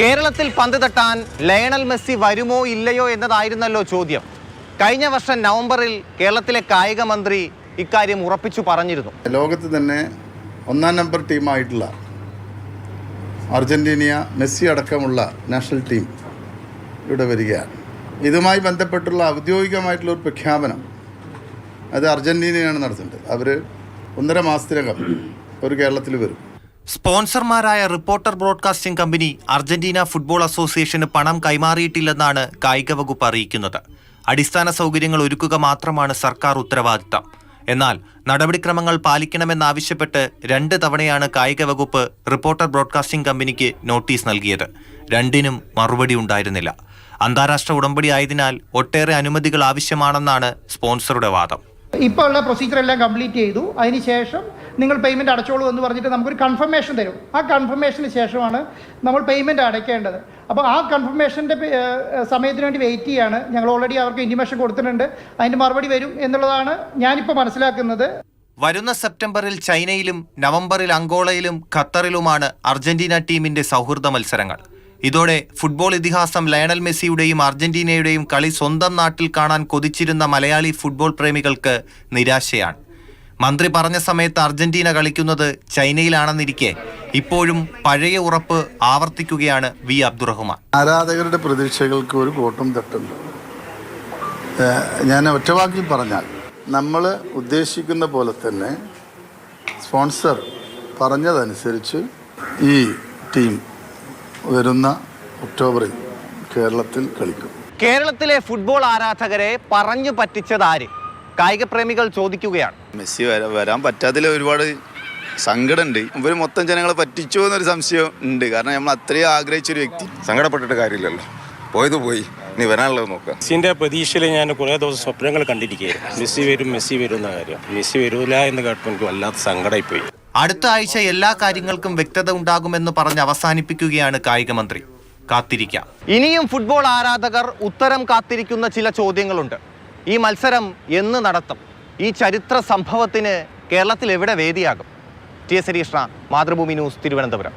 കേരളത്തിൽ പന്ത് തട്ടാൻ ലയണൽ മെസ്സി വരുമോ ഇല്ലയോ എന്നതായിരുന്നല്ലോ ചോദ്യം. കഴിഞ്ഞ വർഷം നവംബറിൽ കേരളത്തിലെ കായിക മന്ത്രി ഇക്കാര്യം ഉറപ്പിച്ചു പറഞ്ഞിരുന്നു. ലോകത്ത് തന്നെ ഒന്നാം നമ്പർ ടീമായിട്ടുള്ള അർജന്റീന മെസ്സി അടക്കമുള്ള നാഷണൽ ടീം ഇവിടെ വരികയാണ്. ഇതുമായി ബന്ധപ്പെട്ടുള്ള ഔദ്യോഗികമായിട്ടുള്ള ഒരു പ്രഖ്യാപനം അത് അർജന്റീനയാണ് നടത്തുന്നത്. അവർ 1.5 മാസത്തിനകം ഒരു കേരളത്തിൽ വരും. സ്പോൺസർമാരായ reporter broadcasting company Argentina football അസോസിയേഷന് പണം കൈമാറിയിട്ടില്ലെന്നാണ് കായിക വകുപ്പ് അറിയിക്കുന്നത്. അടിസ്ഥാന സൗകര്യങ്ങൾ ഒരുക്കുക മാത്രമാണ് സർക്കാർ ഉത്തരവാദിത്തം. എന്നാൽ നടപടിക്രമങ്ങൾ പാലിക്കണമെന്നാവശ്യപ്പെട്ട് 2 തവണയാണ് കായിക വകുപ്പ് റിപ്പോർട്ടർ ബ്രോഡ്കാസ്റ്റിംഗ് കമ്പനിക്ക് നോട്ടീസ് നൽകിയത്. രണ്ടിനും മറുപടി ഉണ്ടായിരുന്നില്ല. അന്താരാഷ്ട്ര ഉടമ്പടി ആയതിനാൽ ഒട്ടേറെ അനുമതികൾ ആവശ്യമാണെന്നാണ് സ്പോൺസറുടെ വാദം. ഇപ്പോൾ ഉള്ള പ്രൊസീജിയർ എല്ലാം കംപ്ലീറ്റ് ചെയ്തു. അതിനുശേഷം നിങ്ങൾ പേയ്മെൻറ്റ് അടച്ചോളൂ എന്ന് പറഞ്ഞിട്ട് നമുക്കൊരു കൺഫർമേഷൻ തരും. ആ കൺഫർമേഷന് ശേഷമാണ് നമ്മൾ പേയ്മെൻറ്റ് അടയ്ക്കേണ്ടത്. അപ്പോൾ ആ കൺഫർമേഷൻ്റെ സമയത്തിന് വേണ്ടി വെയിറ്റ് ചെയ്യാണ്. ഞങ്ങൾ ഓൾറെഡി അവർക്ക് ഇൻറ്റിമേഷൻ കൊടുത്തിട്ടുണ്ട്. അതിൻ്റെ മറുപടി വരും എന്നുള്ളതാണ് ഞാനിപ്പോൾ മനസ്സിലാക്കുന്നത്. വരുന്ന സെപ്റ്റംബറിൽ ചൈനയിലും നവംബറിൽ അങ്കോളയിലും ഖത്തറിലുമാണ് അർജന്റീന ടീമിന്റെ സൗഹൃദ മത്സരങ്ങൾ. ഇതോടെ ഫുട്ബോൾ ഇതിഹാസം ലയണൽ മെസ്സിയുടെയും അർജന്റീനയുടെയും കളി സ്വന്തം നാട്ടിൽ കാണാൻ കൊതിച്ചിരുന്ന മലയാളി ഫുട്ബോൾ പ്രേമികൾക്ക് നിരാശയാണ്. മന്ത്രി പറഞ്ഞ സമയത്ത് അർജന്റീന കളിക്കുന്നത് ചൈനയിലാണെന്നിരിക്കെ ഇപ്പോഴും പഴയ ഉറപ്പ് ആവർത്തിക്കുകയാണ് വി അബ്ദുറഹ്മാൻ. ആരാധകരുടെ പ്രതീക്ഷകൾക്ക് ഒരു കോട്ടം തട്ടുണ്ട്. ഞാൻ ഒറ്റവാക്കിൽ പറഞ്ഞാൽ നമ്മൾ ഉദ്ദേശിക്കുന്ന പോലെ തന്നെ സ്പോൺസർ പറഞ്ഞതനുസരിച്ച് ഈ ടീം വരുന്ന ഒക്ടോബറിൽ കേരളത്തിൽ കളിക്കും. കേരളത്തിലെ ഫുട്ബോൾ ആരാധകരെ പറഞ്ഞു പറ്റിച്ചതാര്? കായിക പ്രേമികൾ ചോദിക്കുകയാണ്. മെസ്സി വരാൻ പറ്റാത്തതിൽ ഒരുപാട് സങ്കടമുണ്ട്. ഇവർ മൊത്തം ജനങ്ങളെ പറ്റിച്ചോ എന്നൊരു സംശയം ഉണ്ട്. കാരണം നമ്മൾ അത്രയും ആഗ്രഹിച്ചൊരു വ്യക്തി. സങ്കടപ്പെട്ടിട്ട് കാര്യമില്ലല്ലോ, പോയത് പോയി, ഇനി വരാനുള്ളത് നോക്കാം. മെസ്സിൻ്റെ പ്രതീക്ഷയിൽ ഞാൻ കുറേ ദിവസം സ്വപ്നങ്ങൾ കണ്ടിരിക്കുകയായിരുന്നു. മെസ്സി വരും എന്ന കാര്യം. മെസ്സി വരില്ല എന്ന് കേട്ടപ്പോൾ എനിക്ക് വല്ലാത്ത സങ്കടമായിപ്പോയി. അടുത്ത ആഴ്ച എല്ലാ കാര്യങ്ങൾക്കും വ്യക്തത ഉണ്ടാകുമെന്ന് പറഞ്ഞ് അവസാനിപ്പിക്കുകയാണ് കായിക മന്ത്രി. കാത്തിരിക്കാം. ഇനിയും ഫുട്ബോൾ ആരാധകർ ഉത്തരം കാത്തിരിക്കുന്ന ചില ചോദ്യങ്ങളുണ്ട്. ഈ മത്സരം എന്ന് നടത്തും? ഈ ചരിത്ര സംഭവത്തിന് കേരളത്തിൽ എവിടെ വേദിയാകും? ടി എസ് ഹരീഷ്ണ, മാതൃഭൂമി ന്യൂസ്, തിരുവനന്തപുരം.